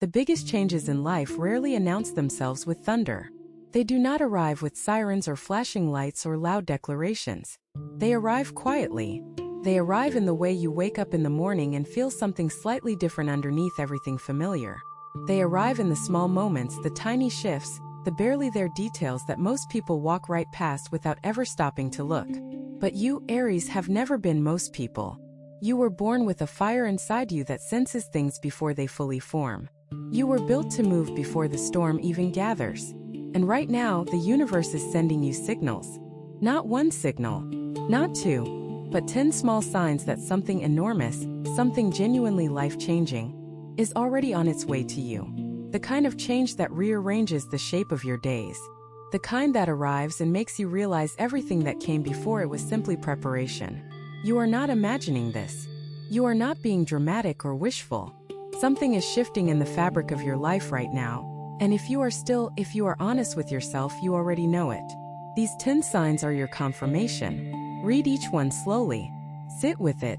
The biggest changes in life rarely announce themselves with thunder. They do not arrive with sirens or flashing lights or loud declarations. They arrive quietly. They arrive in the way you wake up in the morning and feel something slightly different underneath everything familiar. They arrive in the small moments, the tiny shifts, the barely there details that most people walk right past without ever stopping to look. But you, Aries, have never been most people. You were born with a fire inside you that senses things before they fully form. You were built to move before the storm even gathers. And right now, the universe is sending you signals. Not one signal, not two, but 10 small signs that something enormous, something genuinely life-changing, is already on its way to you. The kind of change that rearranges the shape of your days. The kind that arrives and makes you realize everything that came before it was simply preparation. You are not imagining this. You are not being dramatic or wishful. Something is shifting in the fabric of your life right now, and if you are honest with yourself, you already know it. These 10 signs are your confirmation. Read each one slowly. Sit with it.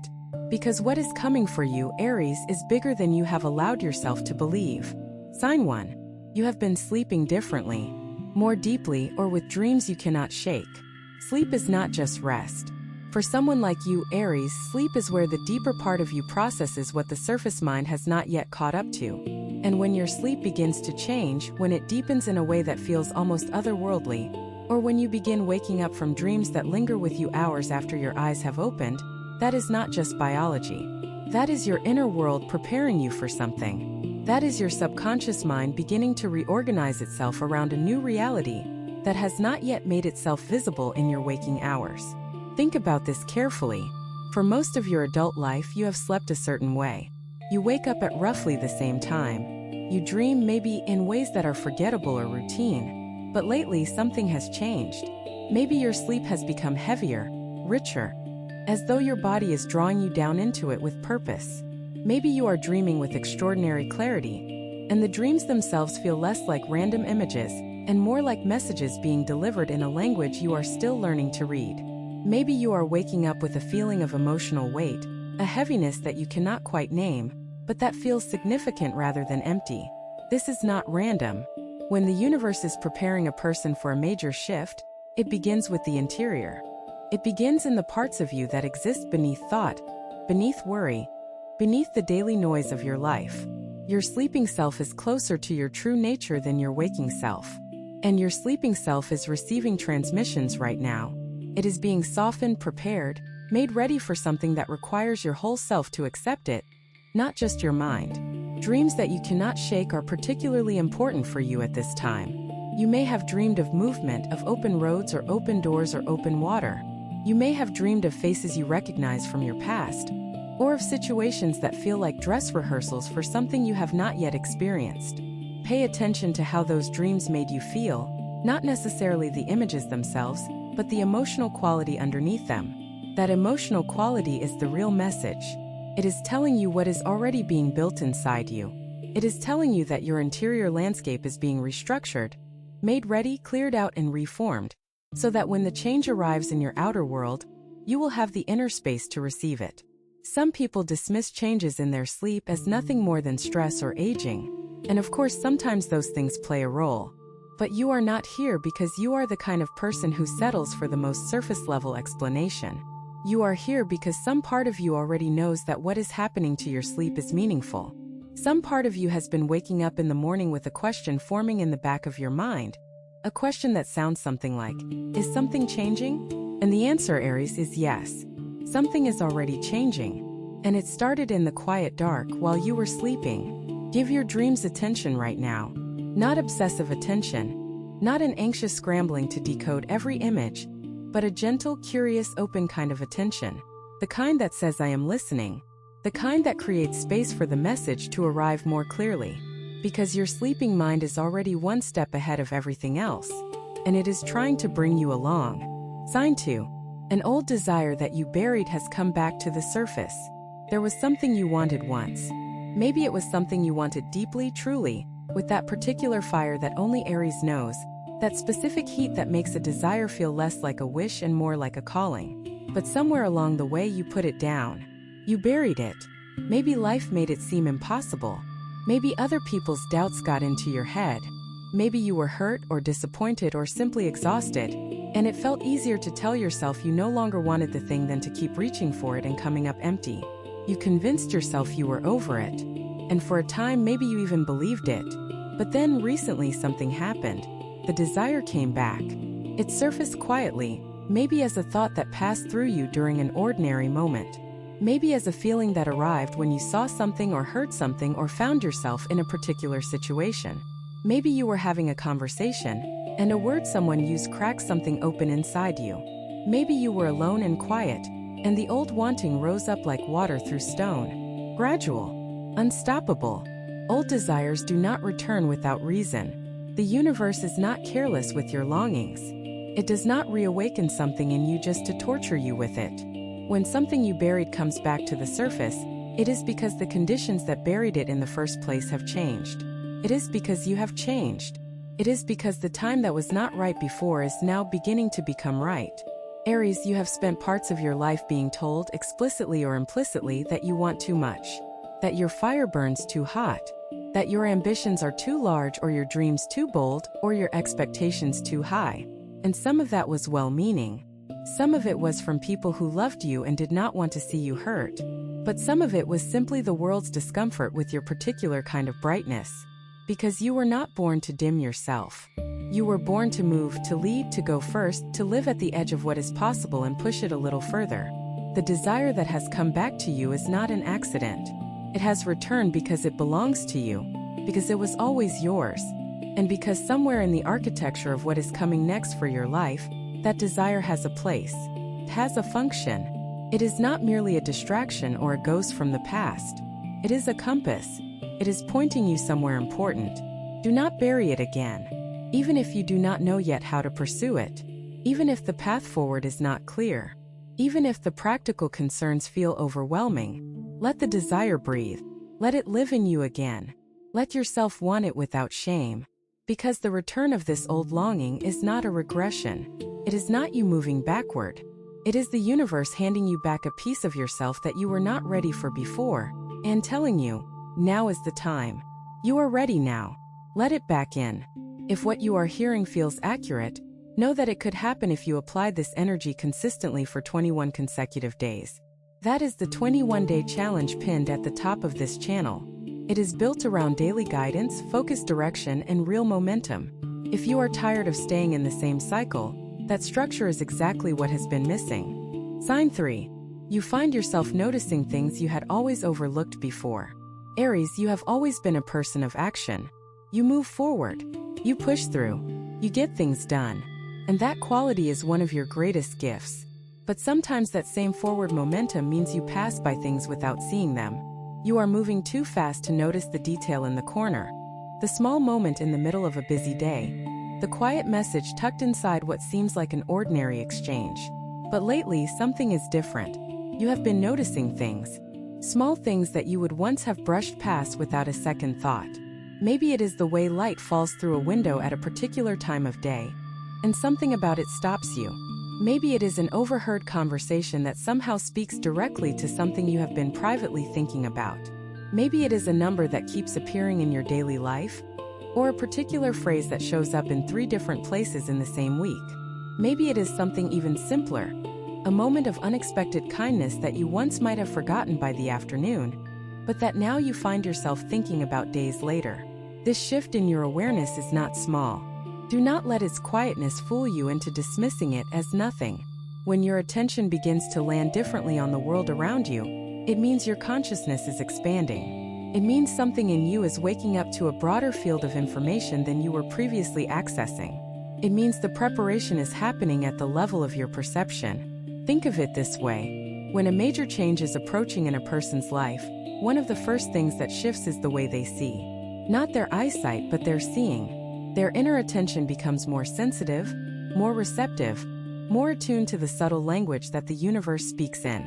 Because what is coming for you, Aries, is bigger than you have allowed yourself to believe. Sign 1. You have been sleeping differently, more deeply, or with dreams you cannot shake. Sleep is not just rest. For someone like you, Aries, sleep is where the deeper part of you processes what the surface mind has not yet caught up to. And when your sleep begins to change, when it deepens in a way that feels almost otherworldly, or when you begin waking up from dreams that linger with you hours after your eyes have opened, that is not just biology. That is your inner world preparing you for something. That is your subconscious mind beginning to reorganize itself around a new reality that has not yet made itself visible in your waking hours. Think about this carefully. For most of your adult life, you have slept a certain way. You wake up at roughly the same time. You dream maybe in ways that are forgettable or routine. But lately, something has changed. Maybe your sleep has become heavier, richer, as though your body is drawing you down into it with purpose. Maybe you are dreaming with extraordinary clarity, and the dreams themselves feel less like random images and more like messages being delivered in a language you are still learning to read. Maybe you are waking up with a feeling of emotional weight, a heaviness that you cannot quite name, but that feels significant rather than empty. This is not random. When the universe is preparing a person for a major shift, it begins with the interior. It begins in the parts of you that exist beneath thought, beneath worry, beneath the daily noise of your life. Your sleeping self is closer to your true nature than your waking self. And your sleeping self is receiving transmissions right now. It is being softened, prepared, made ready for something that requires your whole self to accept it, not just your mind. Dreams that you cannot shake are particularly important for you at this time. You may have dreamed of movement, of open roads or open doors or open water. You may have dreamed of faces you recognize from your past, or of situations that feel like dress rehearsals for something you have not yet experienced. Pay attention to how those dreams made you feel, not necessarily the images themselves, but the emotional quality underneath them. That emotional quality is the real message. It is telling you what is already being built inside you. It is telling you that your interior landscape is being restructured, made ready, cleared out, and reformed, so that when the change arrives in your outer world, you will have the inner space to receive it. Some people dismiss changes in their sleep as nothing more than stress or aging, and of course sometimes those things play a role. But you are not here because you are the kind of person who settles for the most surface-level explanation. You are here because some part of you already knows that what is happening to your sleep is meaningful. Some part of you has been waking up in the morning with a question forming in the back of your mind. A question that sounds something like, is something changing? And the answer, Aries, is yes. Something is already changing. And it started in the quiet dark while you were sleeping. Give your dreams attention right now. Not obsessive attention, not an anxious scrambling to decode every image, but a gentle, curious, open kind of attention. The kind that says, I am listening. The kind that creates space for the message to arrive more clearly. Because your sleeping mind is already one step ahead of everything else, and it is trying to bring you along. Sign 2. An old desire that you buried has come back to the surface. There was something you wanted once. Maybe it was something you wanted deeply, truly, with that particular fire that only Aries knows, that specific heat that makes a desire feel less like a wish and more like a calling. But somewhere along the way you put it down. You buried it. Maybe life made it seem impossible. Maybe other people's doubts got into your head. Maybe you were hurt or disappointed or simply exhausted, and it felt easier to tell yourself you no longer wanted the thing than to keep reaching for it and coming up empty. You convinced yourself you were over it, and for a time maybe you even believed it. But then recently something happened. The desire came back. It surfaced quietly, maybe as a thought that passed through you during an ordinary moment. Maybe as a feeling that arrived when you saw something or heard something or found yourself in a particular situation. Maybe you were having a conversation, and a word someone used cracked something open inside you. Maybe you were alone and quiet, and the old wanting rose up like water through stone. Gradual. Unstoppable. Old desires do not return without reason. The universe is not careless with your longings. It does not reawaken something in you just to torture you with it. When something you buried comes back to the surface, it is because the conditions that buried it in the first place have changed. It is because you have changed. It is because the time that was not right before is now beginning to become right. Aries, you have spent parts of your life being told, explicitly or implicitly, that you want too much, that your fire burns too hot, that your ambitions are too large or your dreams too bold or your expectations too high. And some of that was well-meaning. Some of it was from people who loved you and did not want to see you hurt. But some of it was simply the world's discomfort with your particular kind of brightness. Because you were not born to dim yourself. You were born to move, to lead, to go first, to live at the edge of what is possible and push it a little further. The desire that has come back to you is not an accident. It has returned because it belongs to you, because it was always yours, and because somewhere in the architecture of what is coming next for your life, that desire has a place. It has a function. It is not merely a distraction or a ghost from the past. It is a compass. It is pointing you somewhere important. Do not bury it again. Even if you do not know yet how to pursue it. Even if the path forward is not clear. Even if the practical concerns feel overwhelming. Let the desire breathe. Let it live in you again. Let yourself want it without shame. Because the return of this old longing is not a regression. It is not you moving backward. It is the universe handing you back a piece of yourself that you were not ready for before, and telling you, now is the time. You are ready now. Let it back in. If what you are hearing feels accurate, know that it could happen if you applied this energy consistently for 21 consecutive days. That is the 21-day challenge pinned at the top of this channel. It is built around daily guidance, focused direction, and real momentum. If you are tired of staying in the same cycle, that structure is exactly what has been missing. Sign 3. You find yourself noticing things you had always overlooked before. Aries, you have always been a person of action. You move forward. You push through. You get things done. And that quality is one of your greatest gifts. But sometimes that same forward momentum means you pass by things without seeing them. You are moving too fast to notice the detail in the corner, the small moment in the middle of a busy day, the quiet message tucked inside what seems like an ordinary exchange. But lately, something is different. You have been noticing things. Small things that you would once have brushed past without a second thought. Maybe it is the way light falls through a window at a particular time of day, and something about it stops you. Maybe it is an overheard conversation that somehow speaks directly to something you have been privately thinking about. Maybe it is a number that keeps appearing in your daily life, or a particular phrase that shows up in 3 different places in the same week. Maybe it is something even simpler, a moment of unexpected kindness that you once might have forgotten by the afternoon, but that now you find yourself thinking about days later. This shift in your awareness is not small. Do not let its quietness fool you into dismissing it as nothing. When your attention begins to land differently on the world around you, it means your consciousness is expanding. It means something in you is waking up to a broader field of information than you were previously accessing. It means the preparation is happening at the level of your perception. Think of it this way. When a major change is approaching in a person's life, one of the first things that shifts is the way they see. Not their eyesight, but their seeing. Their inner attention becomes more sensitive, more receptive, more attuned to the subtle language that the universe speaks in.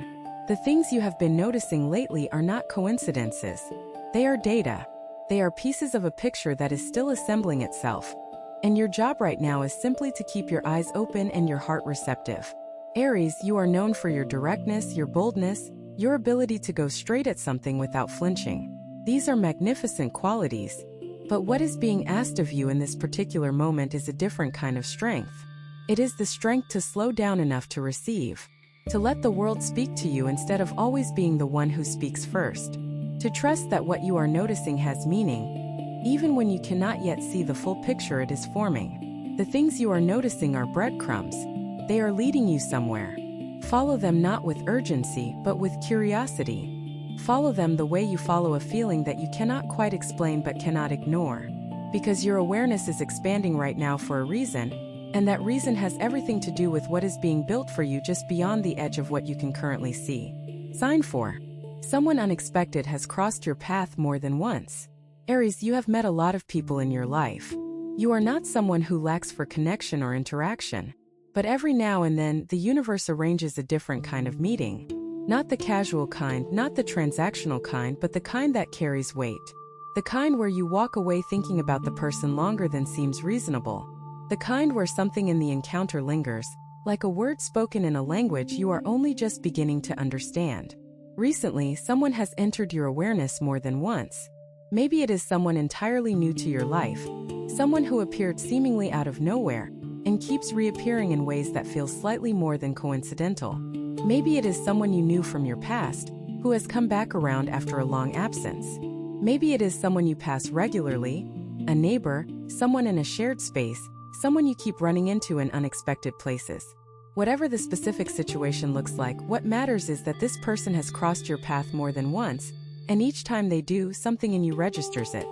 The things you have been noticing lately are not coincidences. They are data. They are pieces of a picture that is still assembling itself. And your job right now is simply to keep your eyes open and your heart receptive. Aries, you are known for your directness, your boldness, your ability to go straight at something without flinching. These are magnificent qualities. But what is being asked of you in this particular moment is a different kind of strength. It is the strength to slow down enough to receive, to let the world speak to you instead of always being the one who speaks first, to trust that what you are noticing has meaning, even when you cannot yet see the full picture it is forming. The things you are noticing are breadcrumbs. They are leading you somewhere. Follow them not with urgency, but with curiosity. Follow them the way you follow a feeling that you cannot quite explain but cannot ignore. Because your awareness is expanding right now for a reason, and that reason has everything to do with what is being built for you just beyond the edge of what you can currently see. Sign 4. Someone unexpected has crossed your path more than once. Aries, you have met a lot of people in your life. You are not someone who lacks for connection or interaction. But every now and then, the universe arranges a different kind of meeting. Not the casual kind, not the transactional kind, but the kind that carries weight. The kind where you walk away thinking about the person longer than seems reasonable. The kind where something in the encounter lingers, like a word spoken in a language you are only just beginning to understand. Recently, someone has entered your awareness more than once. Maybe it is someone entirely new to your life, someone who appeared seemingly out of nowhere, and keeps reappearing in ways that feel slightly more than coincidental. Maybe it is someone you knew from your past, who has come back around after a long absence. Maybe it is someone you pass regularly, a neighbor, someone in a shared space, someone you keep running into in unexpected places. Whatever the specific situation looks like, what matters is that this person has crossed your path more than once, and each time they do, something in you registers it.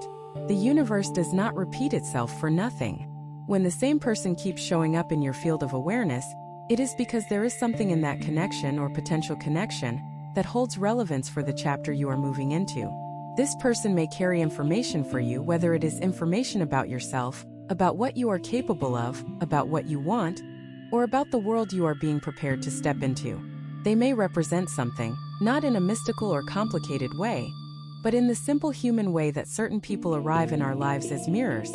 The universe does not repeat itself for nothing. When the same person keeps showing up in your field of awareness, it is because there is something in that connection or potential connection that holds relevance for the chapter you are moving into. This person may carry information for you, whether it is information about yourself, about what you are capable of, about what you want, or about the world you are being prepared to step into. They may represent something, not in a mystical or complicated way, but in the simple human way that certain people arrive in our lives as mirrors,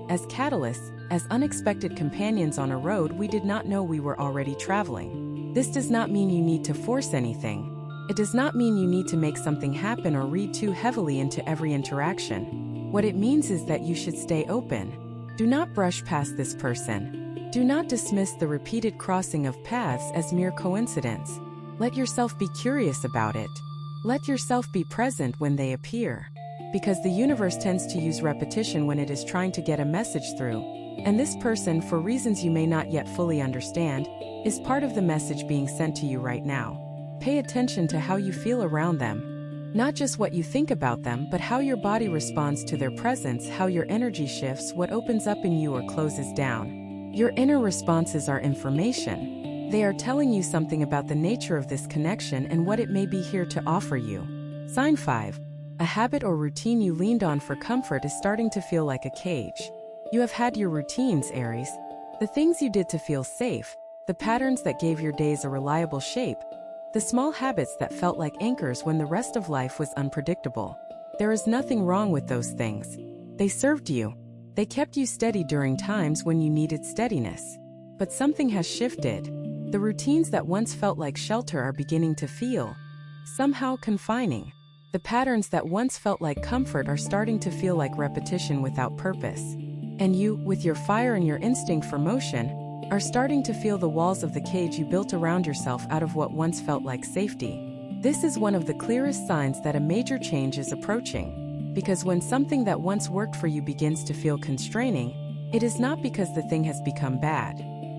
as catalysts, as unexpected companions on a road we did not know we were already traveling. This does not mean you need to force anything. It does not mean you need to make something happen or read too heavily into every interaction. What it means is that you should stay open. Do not brush past this person. Do not dismiss the repeated crossing of paths as mere coincidence. Let yourself be curious about it. Let yourself be present when they appear. Because the universe tends to use repetition when it is trying to get a message through. And this person, for reasons you may not yet fully understand, is part of the message being sent to you right now. Pay attention to how you feel around them. Not just what you think about them, but how your body responds to their presence, how your energy shifts, what opens up in you or closes down. Your inner responses are information. They are telling you something about the nature of this connection and what it may be here to offer you. Sign 5. A habit or routine you leaned on for comfort is starting to feel like a cage. You have had your routines, Aries. The things you did to feel safe, the patterns that gave your days a reliable shape, the small habits that felt like anchors when the rest of life was unpredictable. There is nothing wrong with those things. They served you. They kept you steady during times when you needed steadiness. But something has shifted. The routines that once felt like shelter are beginning to feel somehow confining. The patterns that once felt like comfort are starting to feel like repetition without purpose. And you, with your fire and your instinct for motion, are starting to feel the walls of the cage you built around yourself out of what once felt like safety. This is one of the clearest signs that a major change is approaching. Because when something that once worked for you begins to feel constraining, it is not because the thing has become bad.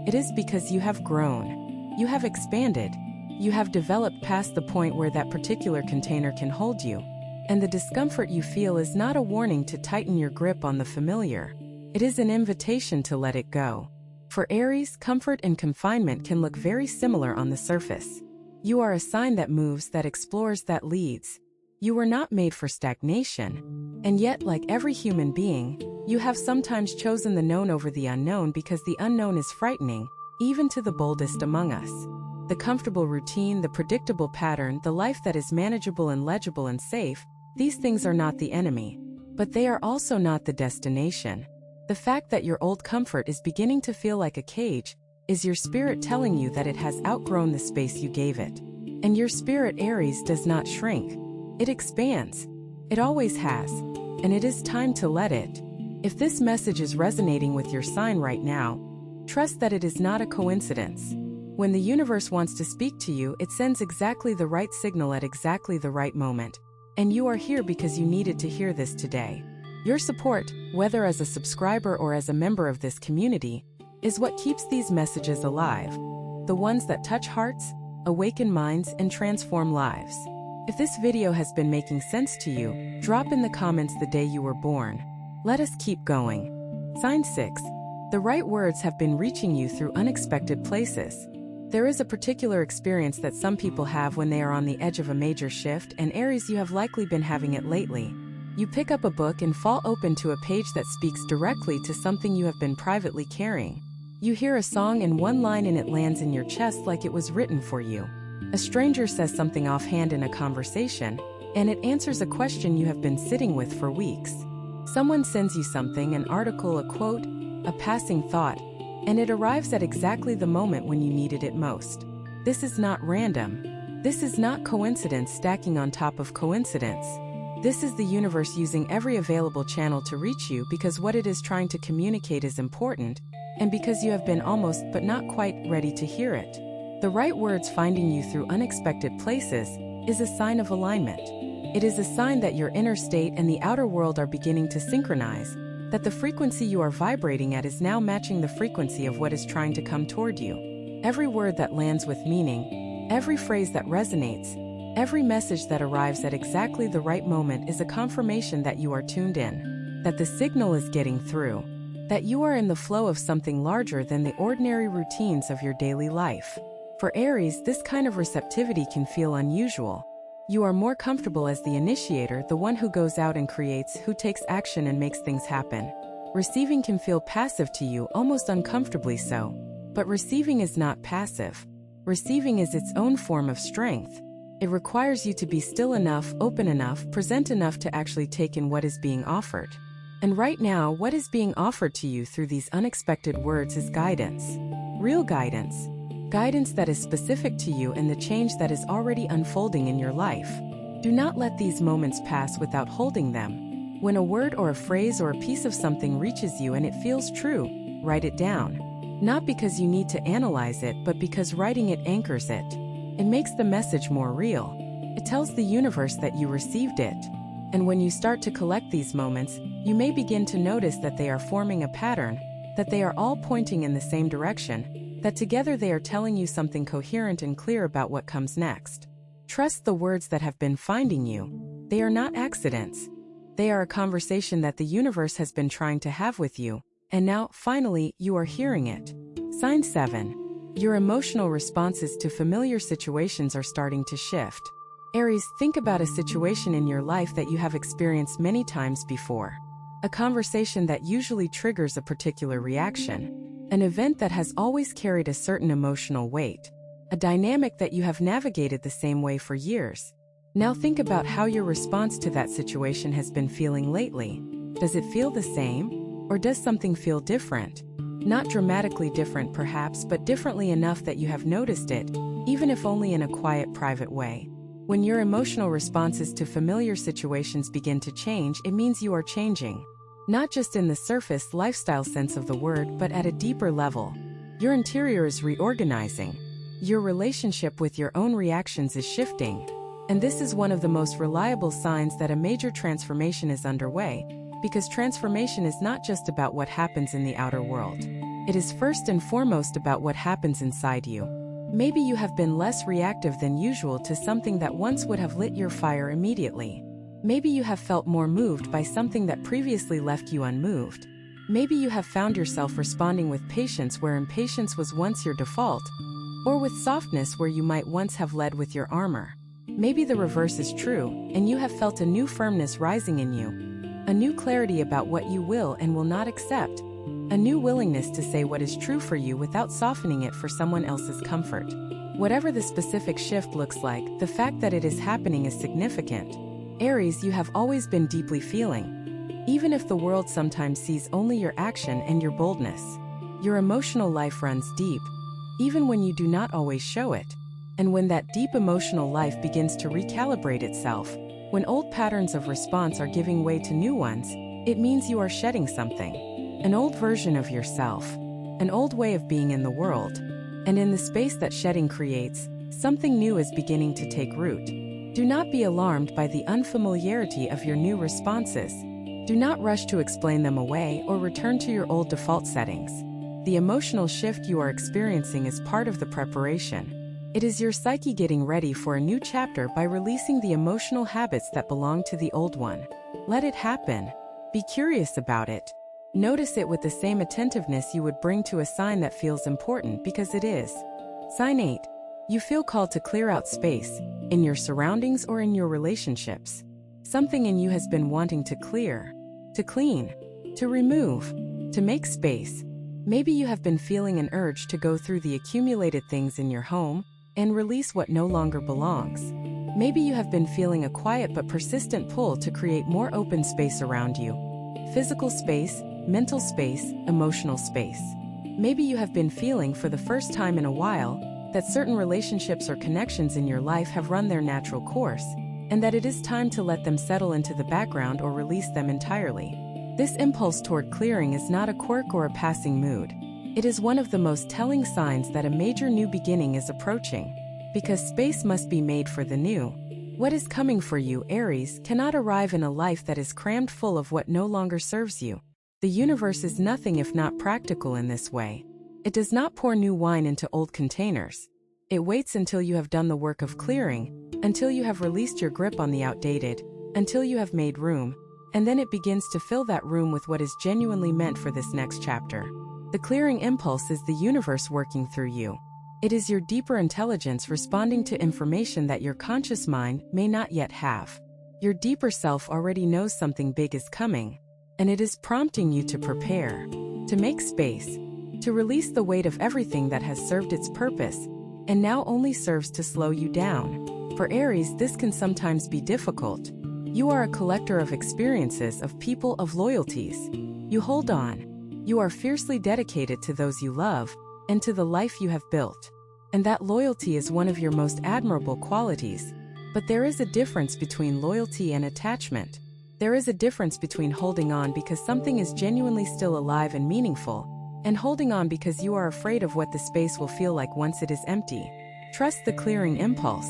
It is because you have grown. You have expanded. You have developed past the point where that particular container can hold you. And the discomfort you feel is not a warning to tighten your grip on the familiar. It is an invitation to let it go. For Aries, comfort and confinement can look very similar on the surface. You are a sign that moves, that explores, that leads. You were not made for stagnation. And yet, like every human being, you have sometimes chosen the known over the unknown because the unknown is frightening, even to the boldest among us. The comfortable routine, the predictable pattern, the life that is manageable and legible and safe, these things are not the enemy. But they are also not the destination. The fact that your old comfort is beginning to feel like a cage is your spirit telling you that it has outgrown the space you gave it. And your spirit, Aries, does not shrink. It expands. It always has. And it is time to let it. If this message is resonating with your sign right now, trust that it is not a coincidence. When the universe wants to speak to you, it sends exactly the right signal at exactly the right moment. And you are here because you needed to hear this today. Your support, whether as a subscriber or as a member of this community, is what keeps these messages alive. The ones that touch hearts, awaken minds, and transform lives. If this video has been making sense to you, drop in the comments the day you were born. Let us keep going. Sign 6. The right words have been reaching you through unexpected places. There is a particular experience that some people have when they are on the edge of a major shift, and Aries, you have likely been having it lately. You pick up a book and fall open to a page that speaks directly to something you have been privately carrying. You hear a song and one line and it lands in your chest like it was written for you. A stranger says something offhand in a conversation, and it answers a question you have been sitting with for weeks. Someone sends you something, an article, a quote, a passing thought, and it arrives at exactly the moment when you needed it most. This is not random. This is not coincidence stacking on top of coincidence. This is the universe using every available channel to reach you because what it is trying to communicate is important, and because you have been almost but not quite ready to hear it. The right words finding you through unexpected places is a sign of alignment. It is a sign that your inner state and the outer world are beginning to synchronize, that the frequency you are vibrating at is now matching the frequency of what is trying to come toward you. Every word that lands with meaning, every phrase that resonates, every message that arrives at exactly the right moment is a confirmation that you are tuned in, that the signal is getting through, that you are in the flow of something larger than the ordinary routines of your daily life. For Aries, this kind of receptivity can feel unusual. You are more comfortable as the initiator, the one who goes out and creates, who takes action and makes things happen. Receiving can feel passive to you, almost uncomfortably so. But receiving is not passive. Receiving is its own form of strength. It requires you to be still enough, open enough, present enough to actually take in what is being offered. And right now, what is being offered to you through these unexpected words is guidance. Real guidance. Guidance that is specific to you and the change that is already unfolding in your life. Do not let these moments pass without holding them. When a word or a phrase or a piece of something reaches you and it feels true, write it down. Not because you need to analyze it, but because writing it anchors it. It makes the message more real. It tells the universe that you received it. And when you start to collect these moments, you may begin to notice that they are forming a pattern, that they are all pointing in the same direction, that together they are telling you something coherent and clear about what comes next. Trust the words that have been finding you. They are not accidents. They are a conversation that the universe has been trying to have with you, and now, finally, you are hearing it. Sign 7. Your emotional responses to familiar situations are starting to shift. Aries, think about a situation in your life that you have experienced many times before. A conversation that usually triggers a particular reaction. An event that has always carried a certain emotional weight. A dynamic that you have navigated the same way for years. Now think about how your response to that situation has been feeling lately. Does it feel the same? Or does something feel different? Not dramatically different perhaps, but differently enough that you have noticed it, even if only in a quiet, private way. When your emotional responses to familiar situations begin to change, it means you are changing. Not just in the surface lifestyle sense of the word, but at a deeper level. Your interior is reorganizing. Your relationship with your own reactions is shifting. And this is one of the most reliable signs that a major transformation is underway, because transformation is not just about what happens in the outer world. It is first and foremost about what happens inside you. Maybe you have been less reactive than usual to something that once would have lit your fire immediately. Maybe you have felt more moved by something that previously left you unmoved. Maybe you have found yourself responding with patience where impatience was once your default, or with softness where you might once have led with your armor. Maybe the reverse is true, and you have felt a new firmness rising in you, a new clarity about what you will and will not accept, a new willingness to say what is true for you without softening it for someone else's comfort. Whatever the specific shift looks like, the fact that it is happening is significant. Aries, you have always been deeply feeling. Even if the world sometimes sees only your action and your boldness. Your emotional life runs deep, even when you do not always show it. And when that deep emotional life begins to recalibrate itself, When old patterns of response are giving way to new ones, it means you are shedding something. An old version of yourself. An old way of being in the world. And in the space that shedding creates, something new is beginning to take root. Do not be alarmed by the unfamiliarity of your new responses. Do not rush to explain them away or return to your old default settings. The emotional shift you are experiencing is part of the preparation. It is your psyche getting ready for a new chapter by releasing the emotional habits that belong to the old one. Let it happen. Be curious about it. Notice it with the same attentiveness you would bring to a sign that feels important, because it is. Sign 8. You feel called to clear out space, in your surroundings or in your relationships. Something in you has been wanting to clear, to clean, to remove, to make space. Maybe you have been feeling an urge to go through the accumulated things in your home and release what no longer belongs. Maybe you have been feeling a quiet but persistent pull to create more open space around you. Physical space, mental space, emotional space. Maybe you have been feeling for the first time in a while that certain relationships or connections in your life have run their natural course, and that it is time to let them settle into the background or release them entirely. This impulse toward clearing is not a quirk or a passing mood. It is one of the most telling signs that a major new beginning is approaching, because space must be made for the new. What is coming for you, Aries, cannot arrive in a life that is crammed full of what no longer serves you. The universe is nothing if not practical in this way. It does not pour new wine into old containers. It waits until you have done the work of clearing, until you have released your grip on the outdated, until you have made room, and then it begins to fill that room with what is genuinely meant for this next chapter. The clearing impulse is the universe working through you. It is your deeper intelligence responding to information that your conscious mind may not yet have. Your deeper self already knows something big is coming, and it is prompting you to prepare, to make space, to release the weight of everything that has served its purpose and now only serves to slow you down. For Aries, this can sometimes be difficult. You are a collector of experiences, of people, of loyalties. You hold on. You are fiercely dedicated to those you love and to the life you have built. And that loyalty is one of your most admirable qualities. But there is a difference between loyalty and attachment. There is a difference between holding on because something is genuinely still alive and meaningful, and holding on because you are afraid of what the space will feel like once it is empty. Trust the clearing impulse.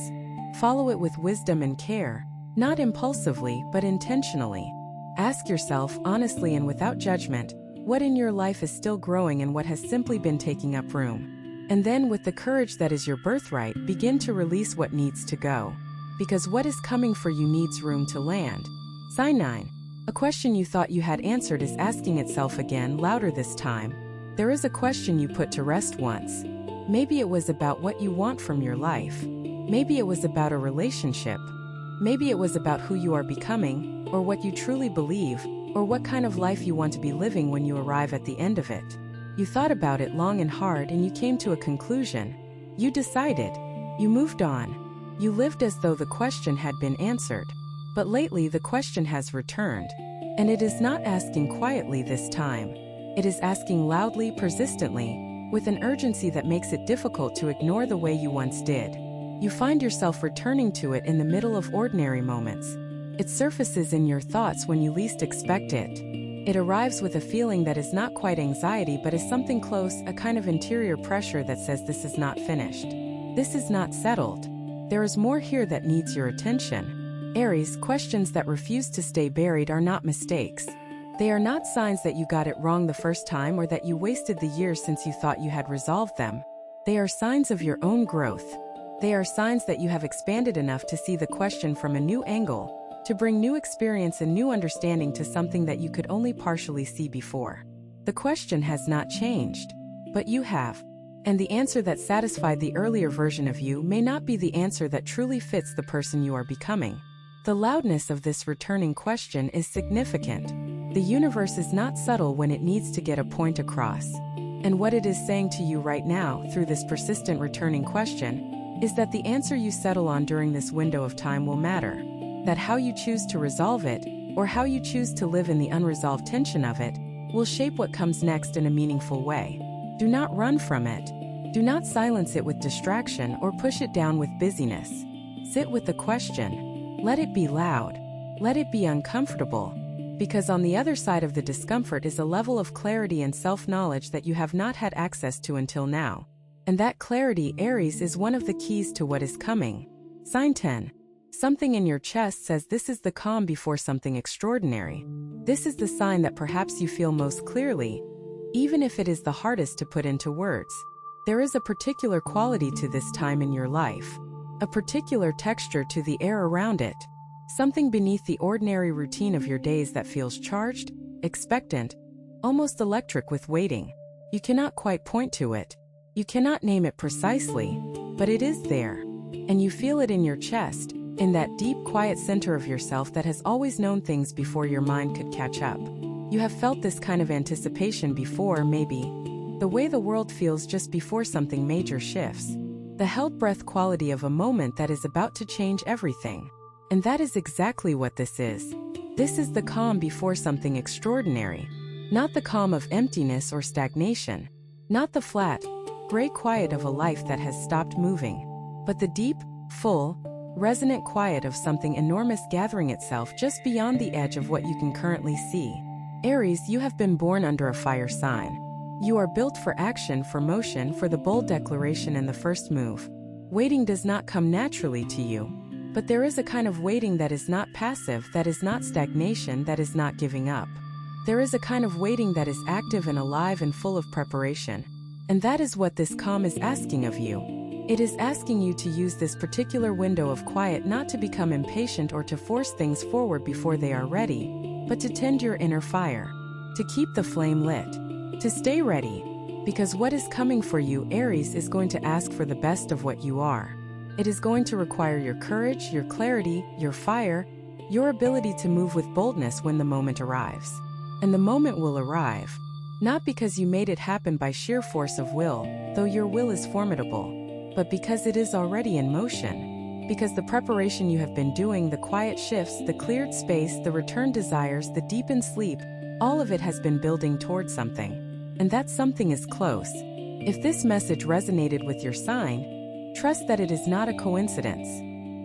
Follow it with wisdom and care, not impulsively but intentionally. Ask yourself honestly and without judgment, what in your life is still growing and what has simply been taking up room. And then, with the courage that is your birthright, begin to release what needs to go. Because what is coming for you needs room to land. Sign 9. A question you thought you had answered is asking itself again, louder this time. There is a question you put to rest once. Maybe it was about what you want from your life. Maybe it was about a relationship. Maybe it was about who you are becoming, or what you truly believe, or what kind of life you want to be living when you arrive at the end of it. You thought about it long and hard and you came to a conclusion. You decided. You moved on. You lived as though the question had been answered. But lately the question has returned. And it is not asking quietly this time. It is asking loudly, persistently, with an urgency that makes it difficult to ignore the way you once did. You find yourself returning to it in the middle of ordinary moments. It surfaces in your thoughts when you least expect it. It arrives with a feeling that is not quite anxiety but is something close, a kind of interior pressure that says this is not finished. This is not settled. There is more here that needs your attention. Aries, questions that refuse to stay buried are not mistakes. They are not signs that you got it wrong the first time or that you wasted the years since you thought you had resolved them. They are signs of your own growth. They are signs that you have expanded enough to see the question from a new angle, to bring new experience and new understanding to something that you could only partially see before. The question has not changed, but you have. And the answer that satisfied the earlier version of you may not be the answer that truly fits the person you are becoming. The loudness of this returning question is significant. The universe is not subtle when it needs to get a point across. And what it is saying to you right now, through this persistent returning question, is that the answer you settle on during this window of time will matter. That how you choose to resolve it, or how you choose to live in the unresolved tension of it, will shape what comes next in a meaningful way. Do not run from it. Do not silence it with distraction or push it down with busyness. Sit with the question. Let it be loud. Let it be uncomfortable. Because on the other side of the discomfort is a level of clarity and self-knowledge that you have not had access to until now. And that clarity, Aries, is one of the keys to what is coming. Sign 10. Something in your chest says this is the calm before something extraordinary. This is the sign that perhaps you feel most clearly, even if it is the hardest to put into words. There is a particular quality to this time in your life, a particular texture to the air around it, something beneath the ordinary routine of your days that feels charged, expectant, almost electric with waiting. You cannot quite point to it. You cannot name it precisely, but it is there. And you feel it in your chest, in that deep, quiet center of yourself that has always known things before your mind could catch up. You have felt this kind of anticipation before, maybe. The way the world feels just before something major shifts. The held breath quality of a moment that is about to change everything. And that is exactly what this is. This is the calm before something extraordinary. Not the calm of emptiness or stagnation. Not the flat, gray quiet of a life that has stopped moving. But the deep, full, resonant quiet of something enormous gathering itself just beyond the edge of what you can currently see. Aries, you have been born under a fire sign. You are built for action, for motion, for the bold declaration and the first move. Waiting does not come naturally to you. But there is a kind of waiting that is not passive, that is not stagnation, that is not giving up. There is a kind of waiting that is active and alive and full of preparation. And that is what this calm is asking of you. It is asking you to use this particular window of quiet not to become impatient or to force things forward before they are ready, but to tend your inner fire, to keep the flame lit, to stay ready, because what is coming for you, Aries, is going to ask for the best of what you are. It is going to require your courage, your clarity, your fire, your ability to move with boldness when the moment arrives. And the moment will arrive, not because you made it happen by sheer force of will, though your will is formidable, but because it is already in motion. Because the preparation you have been doing, the quiet shifts, the cleared space, the returned desires, the deepened sleep, all of it has been building towards something. And that something is close. If this message resonated with your sign, trust that it is not a coincidence.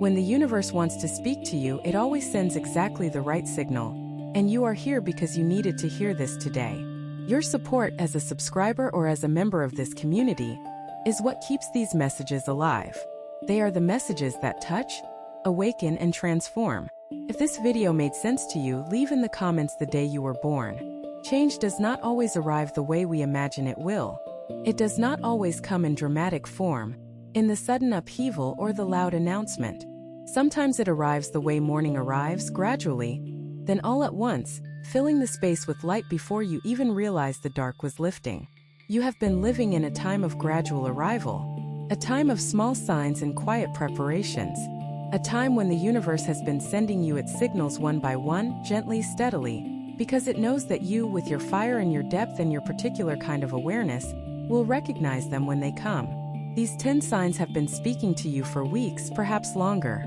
When the universe wants to speak to you, it always sends exactly the right signal. And you are here because you needed to hear this today. Your support as a subscriber or as a member of this community is what keeps these messages alive. They are the messages that touch, awaken, and transform. If this video made sense to you, leave in the comments the day you were born. Change does not always arrive the way we imagine it will. It does not always come in dramatic form, in the sudden upheaval or the loud announcement. Sometimes it arrives the way morning arrives, gradually, then all at once, filling the space with light before you even realize the dark was lifting. You have been living in a time of gradual arrival, a time of small signs and quiet preparations, a time when the universe has been sending you its signals one by one, gently, steadily, because it knows that you, with your fire and your depth and your particular kind of awareness, will recognize them when they come. These 10 signs have been speaking to you for weeks, perhaps longer.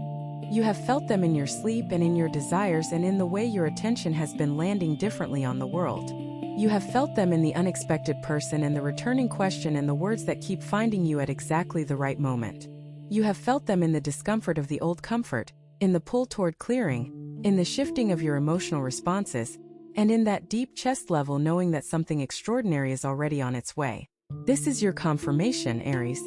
You have felt them in your sleep and in your desires and in the way your attention has been landing differently on the world. You have felt them in the unexpected person and the returning question and the words that keep finding you at exactly the right moment. You have felt them in the discomfort of the old comfort, in the pull toward clearing, in the shifting of your emotional responses, and in that deep chest level knowing that something extraordinary is already on its way. This is your confirmation, Aries.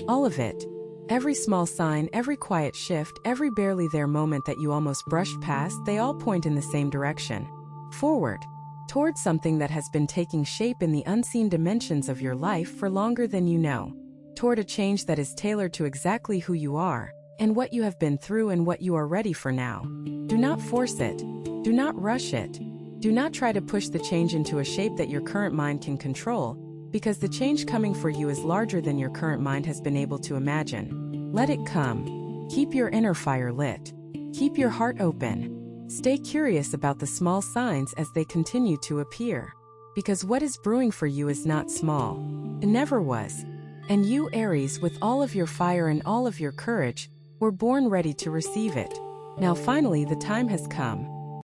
All of it. Every small sign, every quiet shift, every barely there moment that you almost brushed past, they all point in the same direction. Forward. Towards something that has been taking shape in the unseen dimensions of your life for longer than you know. Toward a change that is tailored to exactly who you are, and what you have been through and what you are ready for now. Do not force it. Do not rush it. Do not try to push the change into a shape that your current mind can control, because the change coming for you is larger than your current mind has been able to imagine. Let it come. Keep your inner fire lit. Keep your heart open. Stay curious about the small signs as they continue to appear. Because what is brewing for you is not small. It never was. And you, Aries, with all of your fire and all of your courage, were born ready to receive it. Now finally the time has come.